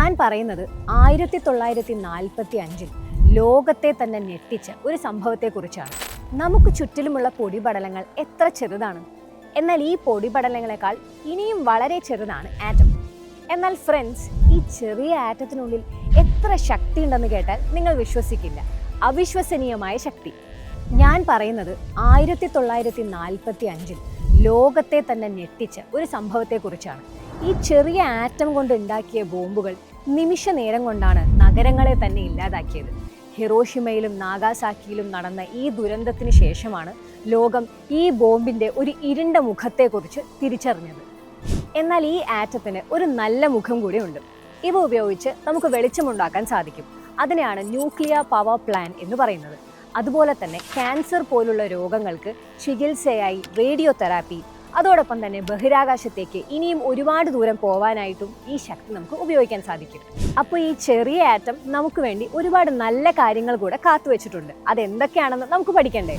ഞാൻ പറയുന്നത് 1945 ലോകത്തെ തന്നെ ഞെട്ടിച്ച ഒരു സംഭവത്തെക്കുറിച്ചാണ്. നമുക്ക് ചുറ്റിലുമുള്ള പൊടിപടലങ്ങൾ എത്ര ചെറുതാണ്. എന്നാൽ ഈ പൊടിപടലങ്ങളെക്കാൾ ഇനിയും വളരെ ചെറുതാണ് ആറ്റം. എന്നാൽ ഫ്രണ്ട്സ്, ഈ ചെറിയ ആറ്റത്തിനുള്ളിൽ എത്ര ശക്തി ഉണ്ടെന്ന് കേട്ടാൽ നിങ്ങൾ വിശ്വസിക്കില്ല. അവിശ്വസനീയമായ ശക്തി. ഞാൻ പറയുന്നത് 1945 ലോകത്തെ തന്നെ ഞെട്ടിച്ച ഒരു സംഭവത്തെക്കുറിച്ചാണ്. ഈ ചെറിയ ആറ്റം കൊണ്ട് ഉണ്ടാക്കിയ ബോംബുകൾ നിമിഷ നേരം കൊണ്ടാണ് നഗരങ്ങളെ തന്നെ ഇല്ലാതാക്കിയത്. ഹിറോഷിമയിലും നാഗാസാക്കിയിലും നടന്ന ഈ ദുരന്തത്തിന് ശേഷമാണ് ലോകം ഈ ബോംബിൻ്റെ ഒരു ഇരുണ്ട മുഖത്തെക്കുറിച്ച് തിരിച്ചറിഞ്ഞത്. എന്നാൽ ഈ ആറ്റത്തിന് ഒരു നല്ല മുഖം കൂടി ഉണ്ട്. ഇവ ഉപയോഗിച്ച് നമുക്ക് വെളിച്ചമുണ്ടാക്കാൻ സാധിക്കും. അതിനെയാണ് ന്യൂക്ലിയർ പവർ പ്ലാന്റ് എന്ന് പറയുന്നത്. അതുപോലെ തന്നെ ക്യാൻസർ പോലുള്ള രോഗങ്ങൾക്ക് ചികിത്സയായി റേഡിയോ തെറാപ്പി, അതോടൊപ്പം തന്നെ ബഹിരാകാശത്തേക്ക് ഇനിയും ഒരുപാട് ദൂരം പോകാനായിട്ടും ഈ ശക്തി നമുക്ക് ഉപയോഗിക്കാൻ സാധിക്കും. അപ്പോൾ ഈ ചെറിയ ആറ്റം നമുക്ക് വേണ്ടി ഒരുപാട് നല്ല കാര്യങ്ങൾ കൂടെ കാത്തുവെച്ചിട്ടുണ്ട്. അതെന്തൊക്കെയാണെന്ന് നമുക്ക് പഠിക്കണ്ടേ?